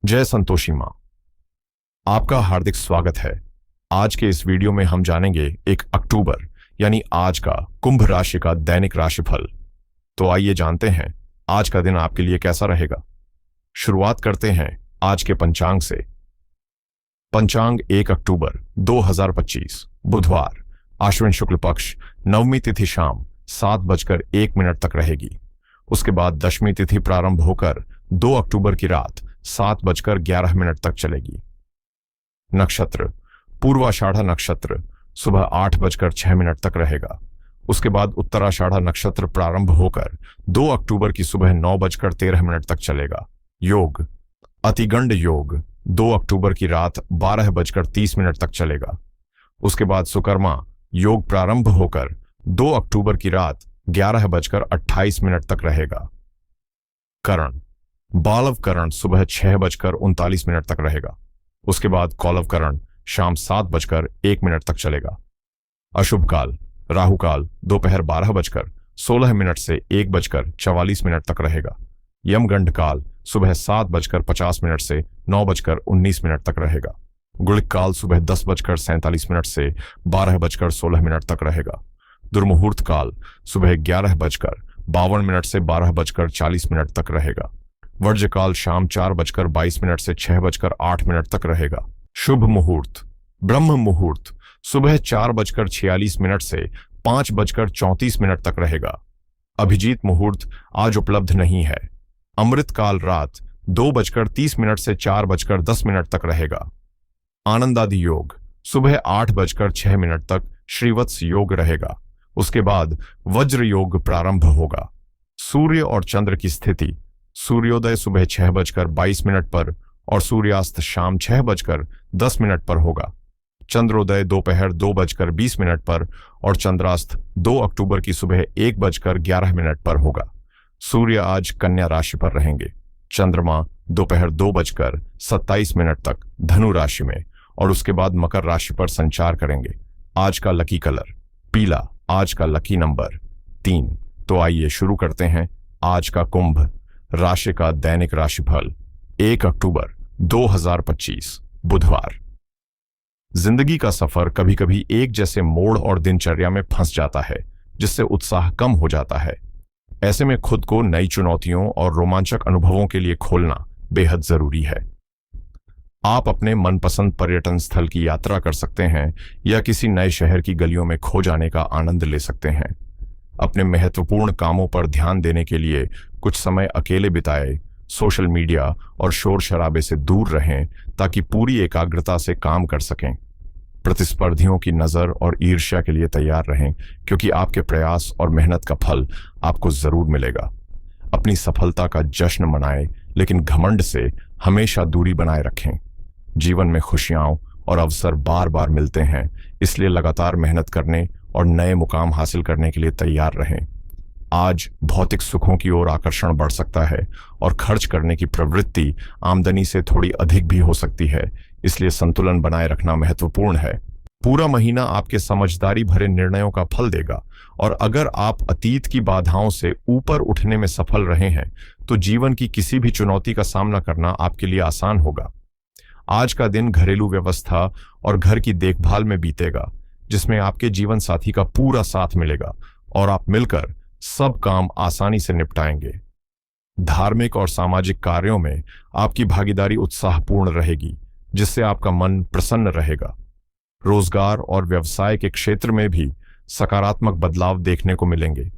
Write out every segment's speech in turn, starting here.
जय संतोषी माँ। आपका हार्दिक स्वागत है। आज के इस वीडियो में हम जानेंगे 1 अक्टूबर यानी आज का कुंभ राशि का दैनिक राशिफल। तो आइए जानते हैं आज का दिन आपके लिए कैसा रहेगा। शुरुआत करते हैं आज के पंचांग से। पंचांग 1 अक्टूबर 2025 बुधवार, आश्विन शुक्ल पक्ष, नवमी तिथि शाम 7:01 तक रहेगी। उसके बाद दशमी तिथि प्रारंभ होकर 2 अक्टूबर की रात 7:11 तक चलेगी। नक्षत्र पूर्वाषाढ़ा नक्षत्र सुबह 8:06 तक रहेगा। उसके बाद उत्तराषाढ़ा नक्षत्र प्रारंभ होकर 2 अक्टूबर की सुबह 9:13 तक चलेगा। योग अतिगंड योग 2 अक्टूबर की रात 12:30 तक चलेगा। उसके बाद सुकर्मा योग प्रारंभ होकर 2 अक्टूबर की रात 11:28 तक रहेगा। करण बालव करण सुबह 6:39 तक रहेगा। उसके बाद कौलव करण शाम 7:01 तक चलेगा। अशुभ काल राहु काल दोपहर 12:16 से 1:44 तक रहेगा। यमगंड काल सुबह 7:50 से 9:19 तक रहेगा। गुलिक काल सुबह 10:47 से 12:16 तक रहेगा। दुर्मुहूर्त काल सुबह 11:52 से 12:40 तक रहेगा। वर्ज्य काल शाम 4:22 से 6:08 तक रहेगा। शुभ मुहूर्त ब्रह्म मुहूर्त सुबह 4:46 से 5:34 तक रहेगा। अभिजीत मुहूर्त आज उपलब्ध नहीं है। अमृत काल रात 2:30 से 4:10 तक रहेगा। आनंदादि योग सुबह 8:06 तक श्रीवत्स योग रहेगा। उसके बाद वज्र योग प्रारंभ होगा। सूर्य और चंद्र की स्थिति सूर्योदय सुबह 6:22 पर और सूर्यास्त शाम 6:10 पर होगा। चंद्रोदय दोपहर 2:20 पर और चंद्रास्त 2 अक्टूबर की सुबह 1:11 पर होगा। सूर्य आज कन्या राशि पर रहेंगे। चंद्रमा दोपहर 2:27 तक धनु राशि में और उसके बाद मकर राशि पर संचार करेंगे। आज का लकी कलर पीला, आज का लकी नंबर 3। तो आइए शुरू करते हैं आज का कुंभ राशि का दैनिक राशिफल 1 अक्टूबर 2025 बुधवार। जिंदगी का सफर कभी कभी एक जैसे मोड़ और दिनचर्या में फंस जाता है, जिससे उत्साह कम हो जाता है। ऐसे में खुद को नई चुनौतियों और रोमांचक अनुभवों के लिए खोलना बेहद जरूरी है। आप अपने मनपसंद पर्यटन स्थल की यात्रा कर सकते हैं या किसी नए शहर की गलियों में खो जाने का आनंद ले सकते हैं। अपने महत्वपूर्ण कामों पर ध्यान देने के लिए कुछ समय अकेले बिताएं, सोशल मीडिया और शोर शराबे से दूर रहें ताकि पूरी एकाग्रता से काम कर सकें। प्रतिस्पर्धियों की नजर और ईर्ष्या के लिए तैयार रहें, क्योंकि आपके प्रयास और मेहनत का फल आपको जरूर मिलेगा। अपनी सफलता का जश्न मनाएं, लेकिन घमंड से हमेशा दूरी बनाए रखें। जीवन में खुशियां और अवसर बार बार मिलते हैं, इसलिए लगातार मेहनत करने और नए मुकाम हासिल करने के लिए तैयार रहें। आज भौतिक सुखों की ओर आकर्षण बढ़ सकता है और खर्च करने की प्रवृत्ति आमदनी से थोड़ी अधिक भी हो सकती है, इसलिए संतुलन बनाए रखना महत्वपूर्ण है। पूरा महीना आपके समझदारी भरे निर्णयों का फल देगा और अगर आप अतीत की बाधाओं से ऊपर उठने में सफल रहे हैं तो जीवन की किसी भी चुनौती का सामना करना आपके लिए आसान होगा। आज का दिन घरेलू व्यवस्था और घर की देखभाल में बीतेगा, जिसमें आपके जीवन साथी का पूरा साथ मिलेगा और आप मिलकर सब काम आसानी से निपटाएंगे। धार्मिक और सामाजिक कार्यों में आपकी भागीदारी उत्साहपूर्ण रहेगी, जिससे आपका मन प्रसन्न रहेगा। रोजगार और व्यवसाय के क्षेत्र में भी सकारात्मक बदलाव देखने को मिलेंगे।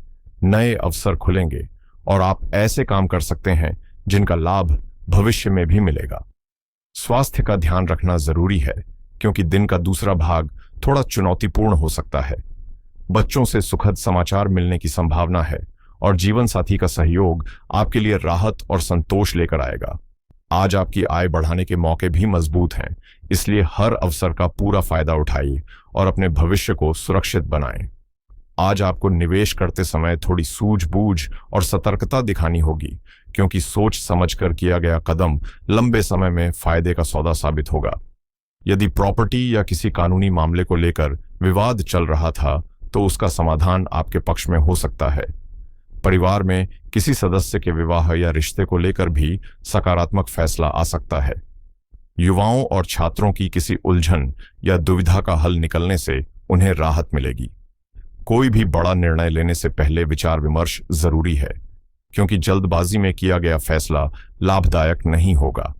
नए अवसर खुलेंगे और आप ऐसे काम कर सकते हैं जिनका लाभ भविष्य में भी मिलेगा। स्वास्थ्य का ध्यान रखना जरूरी है, क्योंकि दिन का दूसरा भाग थोड़ा चुनौतीपूर्ण हो सकता है। बच्चों से सुखद समाचार मिलने की संभावना है और जीवन साथी का सहयोग आपके लिए राहत और संतोष लेकर आएगा। आज आपकी आय बढ़ाने के मौके भी मजबूत हैं, इसलिए हर अवसर का पूरा फायदा उठाइए और अपने भविष्य को सुरक्षित बनाएं। आज आपको निवेश करते समय थोड़ी सूझबूझ और सतर्कता दिखानी होगी, क्योंकि सोच समझकर किया गया कदम लंबे समय में फायदे का सौदा साबित होगा। यदि प्रॉपर्टी या किसी कानूनी मामले को लेकर विवाद चल रहा था तो उसका समाधान आपके पक्ष में हो सकता है। परिवार में किसी सदस्य के विवाह या रिश्ते को लेकर भी सकारात्मक फैसला आ सकता है। युवाओं और छात्रों की किसी उलझन या दुविधा का हल निकलने से उन्हें राहत मिलेगी। कोई भी बड़ा निर्णय लेने से पहले विचार विमर्श जरूरी है, क्योंकि जल्दबाजी में किया गया फैसला लाभदायक नहीं होगा।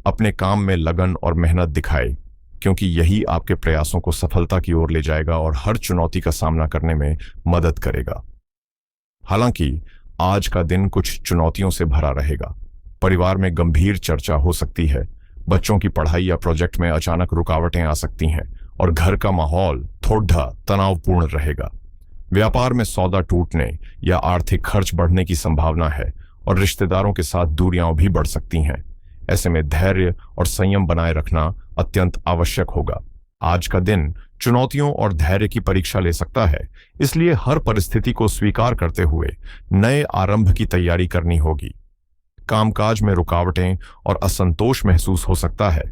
अपने काम में लगन और मेहनत दिखाएं, क्योंकि यही आपके प्रयासों को सफलता की ओर ले जाएगा और हर चुनौती का सामना करने में मदद करेगा। हालांकि आज का दिन कुछ चुनौतियों से भरा रहेगा। परिवार में गंभीर चर्चा हो सकती है, बच्चों की पढ़ाई या प्रोजेक्ट में अचानक रुकावटें आ सकती हैं और घर का माहौल थोड़ा तनावपूर्ण रहेगा। व्यापार में सौदा टूटने या आर्थिक खर्च बढ़ने की संभावना है और रिश्तेदारों के साथ दूरियां भी बढ़ सकती हैं। ऐसे में धैर्य और संयम बनाए रखना अत्यंत आवश्यक होगा। आज का दिन चुनौतियों और धैर्य की परीक्षा ले सकता है, इसलिए हर परिस्थिति को स्वीकार करते हुए नए आरंभ की तैयारी करनी होगी। कामकाज में रुकावटें और असंतोष महसूस हो सकता है।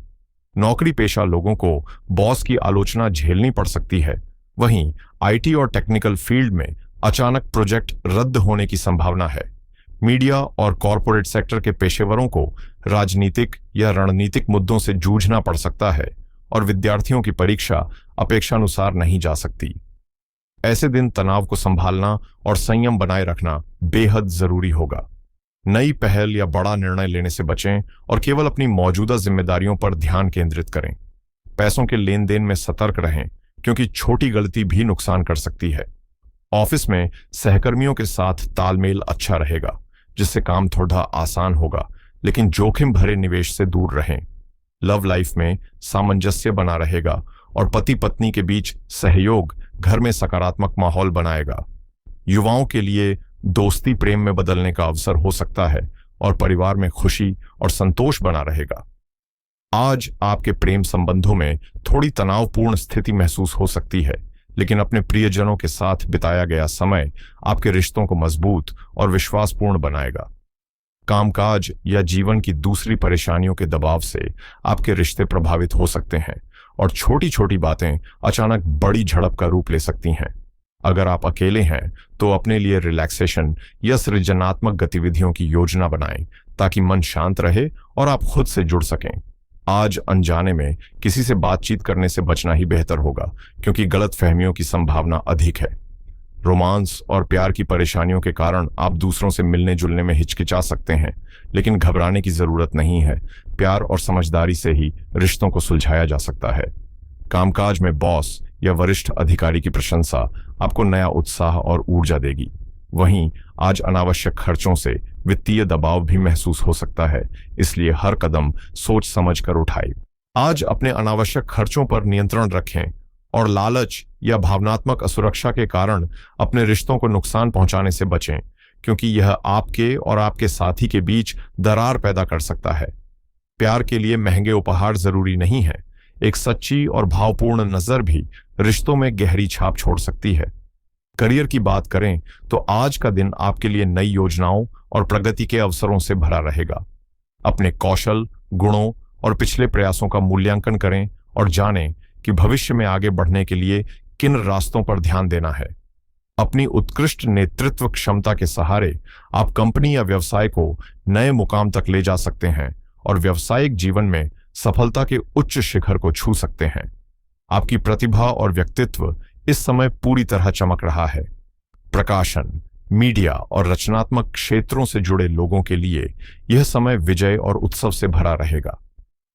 नौकरी पेशा लोगों को बॉस की आलोचना झेलनी पड़ सकती है। वहीं आईटी और टेक्निकल फील्ड में अचानक प्रोजेक्ट रद्द होने की संभावना है। मीडिया और कॉरपोरेट सेक्टर के पेशेवरों को राजनीतिक या रणनीतिक मुद्दों से जूझना पड़ सकता है और विद्यार्थियों की परीक्षा अपेक्षानुसार नहीं जा सकती। ऐसे दिन तनाव को संभालना और संयम बनाए रखना बेहद जरूरी होगा। नई पहल या बड़ा निर्णय लेने से बचें और केवल अपनी मौजूदा जिम्मेदारियों पर ध्यान केंद्रित करें। पैसों के लेन देन में सतर्क रहें, क्योंकि छोटी गलती भी नुकसान कर सकती है। ऑफिस में सहकर्मियों के साथ तालमेल अच्छा रहेगा, जिससे काम थोड़ा आसान होगा, लेकिन जोखिम भरे निवेश से दूर रहें। लव लाइफ में सामंजस्य बना रहेगा और पति पत्नी के बीच सहयोग घर में सकारात्मक माहौल बनाएगा। युवाओं के लिए दोस्ती प्रेम में बदलने का अवसर हो सकता है और परिवार में खुशी और संतोष बना रहेगा। आज आपके प्रेम संबंधों में थोड़ी तनावपूर्ण स्थिति महसूस हो सकती है, लेकिन अपने प्रियजनों के साथ बिताया गया समय आपके रिश्तों को मजबूत और विश्वासपूर्ण बनाएगा। कामकाज या जीवन की दूसरी परेशानियों के दबाव से आपके रिश्ते प्रभावित हो सकते हैं और छोटी छोटी बातें अचानक बड़ी झड़प का रूप ले सकती हैं। अगर आप अकेले हैं तो अपने लिए रिलैक्सेशन या सृजनात्मक गतिविधियों की योजना बनाएं, ताकि मन शांत रहे और आप खुद से जुड़ सकें। आज अनजाने में किसी से बातचीत करने से बचना ही बेहतर होगा, क्योंकि गलतफहमियों की संभावना अधिक है। रोमांस और प्यार की परेशानियों के कारण आप दूसरों से मिलने जुलने में हिचकिचा सकते हैं, लेकिन घबराने की जरूरत नहीं है। प्यार और समझदारी से ही रिश्तों को सुलझाया जा सकता है। कामकाज में बॉस या वरिष्ठ अधिकारी की प्रशंसा आपको नया उत्साह और ऊर्जा देगी। वहीं आज अनावश्यक खर्चों से वित्तीय दबाव भी महसूस हो सकता है, इसलिए हर कदम सोच समझ कर उठाएं। आज अपने अनावश्यक खर्चों पर नियंत्रण रखें और लालच या भावनात्मक असुरक्षा के कारण अपने रिश्तों को नुकसान पहुंचाने से बचें, क्योंकि यह आपके और आपके साथी के बीच दरार पैदा कर सकता है। प्यार के लिए महंगे उपहार जरूरी नहीं है। एक सच्ची और भावपूर्ण नजर भी रिश्तों में गहरी छाप छोड़ सकती है। करियर की बात करें तो आज का दिन आपके लिए नई योजनाओं और प्रगति के अवसरों से भरा रहेगा। अपने कौशल, गुणों और पिछले प्रयासों का मूल्यांकन करें और जानें कि भविष्य में आगे बढ़ने के लिए किन रास्तों पर ध्यान देना है। अपनी उत्कृष्ट नेतृत्व क्षमता के सहारे आप कंपनी या व्यवसाय को नए मुकाम तक ले जा सकते हैं और व्यावसायिक जीवन में सफलता के उच्च शिखर को छू सकते हैं। आपकी प्रतिभा और व्यक्तित्व इस समय पूरी तरह चमक रहा है। प्रकाशन, मीडिया और रचनात्मक क्षेत्रों से जुड़े लोगों के लिए यह समय विजय और उत्सव से भरा रहेगा।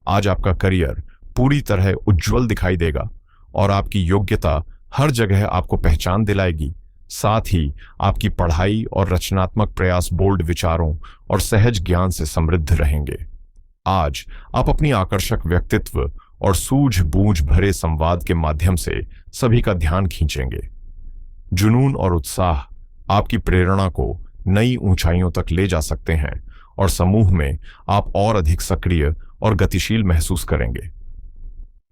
आज आपका करियर पूरी तरह उज्जवल दिखाई देगा और आपकी योग्यता हर जगह आपको पहचान दिलाएगी। साथ ही आपकी पढ़ाई और रचनात्मक प्रयास बोल्ड विचारों और सहज ज्ञान से समृद्ध रहेंगे। आज आप अपनी आकर्षक व्यक्तित्व और सूझबूझ भरे संवाद के माध्यम से सभी का ध्यान खींचेंगे। जुनून और उत्साह आपकी प्रेरणा को नई ऊंचाइयों तक ले जा सकते हैं और समूह में आप और अधिक सक्रिय और गतिशील महसूस करेंगे।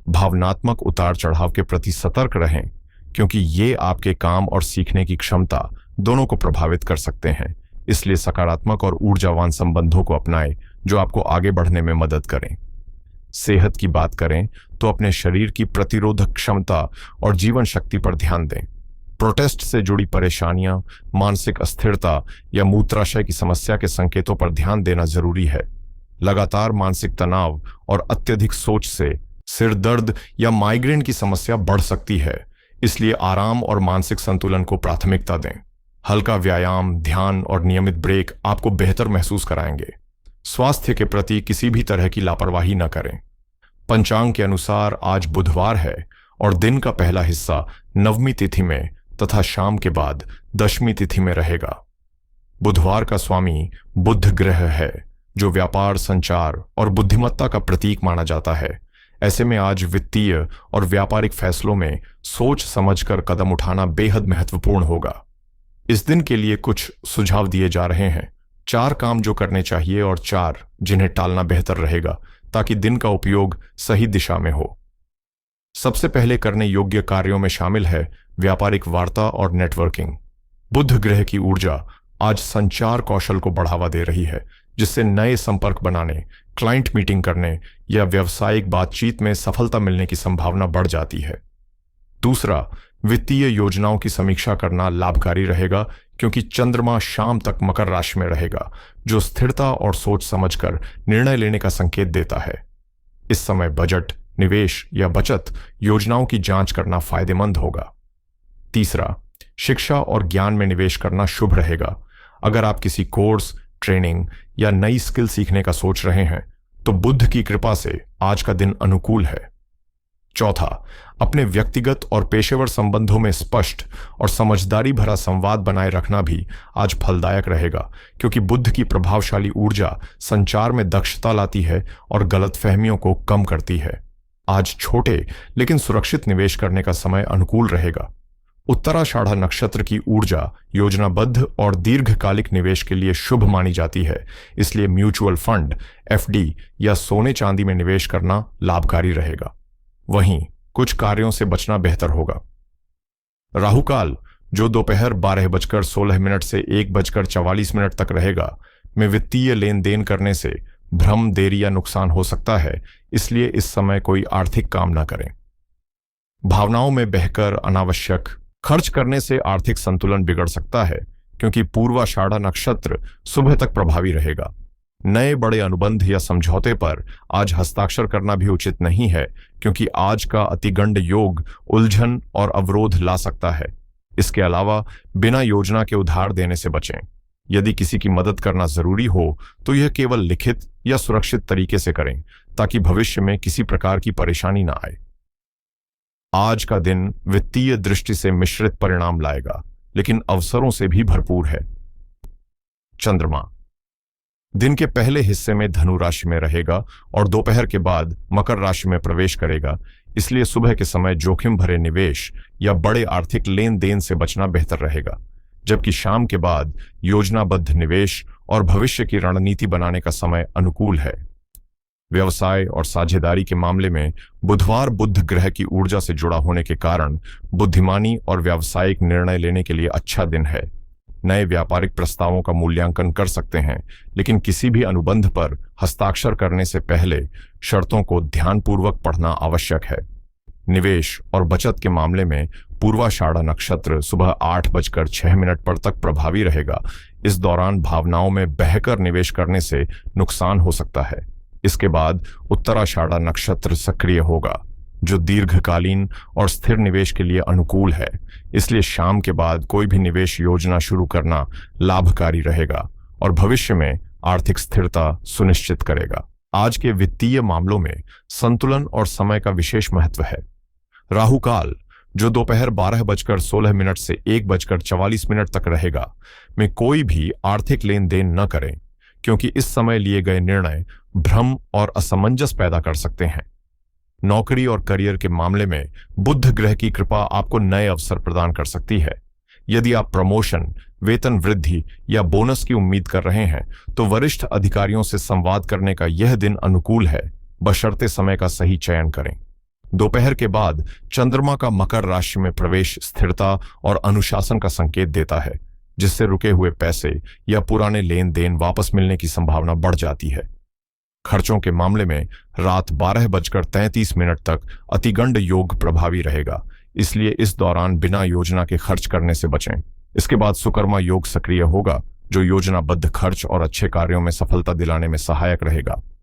भावनात्मक उतार चढ़ाव के प्रति सतर्क रहें, क्योंकि ये आपके काम और सीखने की क्षमता दोनों को प्रभावित कर सकते हैं। इसलिए सकारात्मक और ऊर्जावान संबंधों को अपनाएं जो आपको आगे बढ़ने में मदद करें। सेहत की बात करें तो अपने शरीर की प्रतिरोधक क्षमता और जीवन शक्ति पर ध्यान दें। प्रोटेस्ट से जुड़ी परेशानियां, मानसिक अस्थिरता या मूत्राशय की समस्या के संकेतों पर ध्यान देना जरूरी है। लगातार मानसिक तनाव और अत्यधिक सोच से सिर दर्द या माइग्रेन की समस्या बढ़ सकती है, इसलिए आराम और मानसिक संतुलन को प्राथमिकता दें। हल्का व्यायाम, ध्यान और नियमित ब्रेक आपको बेहतर महसूस कराएंगे। स्वास्थ्य के प्रति किसी भी तरह की लापरवाही न करें। पंचांग के अनुसार आज बुधवार है और दिन का पहला हिस्सा नवमी तिथि में तथा शाम के बाद दशमी तिथि में रहेगा। बुधवार का स्वामी बुध ग्रह है, जो व्यापार, संचार और बुद्धिमत्ता का प्रतीक माना जाता है। ऐसे में आज वित्तीय और व्यापारिक फैसलों में सोच समझकर कदम उठाना बेहद महत्वपूर्ण होगा। इस दिन के लिए कुछ सुझाव दिए जा रहे हैं। 4 काम जो करने चाहिए और 4 जिन्हें टालना बेहतर रहेगा, ताकि दिन का उपयोग सही दिशा में हो। सबसे पहले करने योग्य कार्यों में शामिल है व्यापारिक वार्ता और नेटवर्किंग। बुध ग्रह की ऊर्जा आज संचार कौशल को बढ़ावा दे रही है, जिससे नए संपर्क बनाने, क्लाइंट मीटिंग करने या व्यावसायिक बातचीत में सफलता मिलने की संभावना बढ़ जाती है। दूसरा, वित्तीय योजनाओं की समीक्षा करना लाभकारी रहेगा, क्योंकि चंद्रमा शाम तक मकर राशि में रहेगा, जो स्थिरता और सोच समझकर निर्णय लेने का संकेत देता है। इस समय बजट, निवेश या बचत योजनाओं की जांच करना फायदेमंद होगा। तीसरा, शिक्षा और ज्ञान में निवेश करना शुभ रहेगा। अगर आप किसी कोर्स, ट्रेनिंग या नई स्किल सीखने का सोच रहे हैं, तो बुध की कृपा से आज का दिन अनुकूल है। चौथा, अपने व्यक्तिगत और पेशेवर संबंधों में स्पष्ट और समझदारी भरा संवाद बनाए रखना भी आज फलदायक रहेगा, क्योंकि बुध की प्रभावशाली ऊर्जा संचार में दक्षता लाती है और गलतफहमियों को कम करती है। आज छोटे लेकिन सुरक्षित निवेश करने का समय अनुकूल रहेगा। उत्तराषाढ़ा नक्षत्र की ऊर्जा योजनाबद्ध और दीर्घकालिक निवेश के लिए शुभ मानी जाती है, इसलिए म्यूचुअल फंड, एफडी या सोने चांदी में निवेश करना लाभकारी रहेगा। वहीं कुछ कार्यों से बचना बेहतर होगा। राहुकाल, जो दोपहर 12:16 से 1:44 तक रहेगा, में वित्तीय लेन देन करने से भ्रम, देरी या नुकसान हो सकता है, इसलिए इस समय कोई आर्थिक काम न करें। भावनाओं में बहकर अनावश्यक खर्च करने से आर्थिक संतुलन बिगड़ सकता है, क्योंकि पूर्वाषाढ़ा नक्षत्र सुबह तक प्रभावी रहेगा। नए बड़े अनुबंध या समझौते पर आज हस्ताक्षर करना भी उचित नहीं है, क्योंकि आज का अतिगंड योग उलझन और अवरोध ला सकता है। इसके अलावा बिना योजना के उधार देने से बचें। यदि किसी की मदद करना जरूरी हो तो यह केवल लिखित या सुरक्षित तरीके से करें, ताकि भविष्य में किसी प्रकार की परेशानी ना आए। आज का दिन वित्तीय दृष्टि से मिश्रित परिणाम लाएगा, लेकिन अवसरों से भी भरपूर है। चंद्रमा दिन के पहले हिस्से में धनु राशि में रहेगा और दोपहर के बाद मकर राशि में प्रवेश करेगा, इसलिए सुबह के समय जोखिम भरे निवेश या बड़े आर्थिक लेन देन से बचना बेहतर रहेगा, जबकि शाम के बाद योजनाबद्ध निवेश और भविष्य की रणनीति बनाने का समय अनुकूल है। व्यवसाय और साझेदारी के मामले में बुधवार बुध ग्रह की ऊर्जा से जुड़ा होने के कारण बुद्धिमानी और व्यावसायिक निर्णय लेने के लिए अच्छा दिन है। नए व्यापारिक प्रस्तावों का मूल्यांकन कर सकते हैं, लेकिन किसी भी अनुबंध पर हस्ताक्षर करने से पहले शर्तों को ध्यानपूर्वक पढ़ना आवश्यक है। निवेश और बचत के मामले में पूर्वाषाढ़ा नक्षत्र सुबह 8:06 पर तक प्रभावी रहेगा। इस दौरान भावनाओं में बहकर निवेश करने से नुकसान हो सकता है। इसके बाद उत्तराषाढ़ा नक्षत्र सक्रिय होगा, जो दीर्घकालीन और स्थिर निवेश के लिए अनुकूल है, इसलिए शाम के बाद कोई भी निवेश योजना शुरू करना लाभकारी रहेगा और भविष्य में आर्थिक स्थिरता सुनिश्चित करेगा। आज के वित्तीय मामलों में संतुलन और समय का विशेष महत्व है। राहुकाल, जो दोपहर 12:16 से 1:44 तक रहेगा, में कोई भी आर्थिक लेन देन न करें, क्योंकि इस समय लिए गए निर्णय भ्रम और असमंजस पैदा कर सकते हैं। नौकरी और करियर के मामले में बुध ग्रह की कृपा आपको नए अवसर प्रदान कर सकती है। यदि आप प्रमोशन, वेतन वृद्धि या बोनस की उम्मीद कर रहे हैं, तो वरिष्ठ अधिकारियों से संवाद करने का यह दिन अनुकूल है, बशर्ते समय का सही चयन करें। दोपहर के बाद चंद्रमा का मकर राशि में प्रवेश स्थिरता और अनुशासन का संकेत देता है, जिससे रुके हुए पैसे या पुराने लेन देन वापस मिलने की संभावना बढ़ जाती है। खर्चों के मामले में रात 12:33 तक अतिगंड योग प्रभावी रहेगा, इसलिए इस दौरान बिना योजना के खर्च करने से बचें। इसके बाद सुकर्मा योग सक्रिय होगा, जो योजनाबद्ध खर्च और अच्छे कार्यों में सफलता दिलाने में सहायक रहेगा।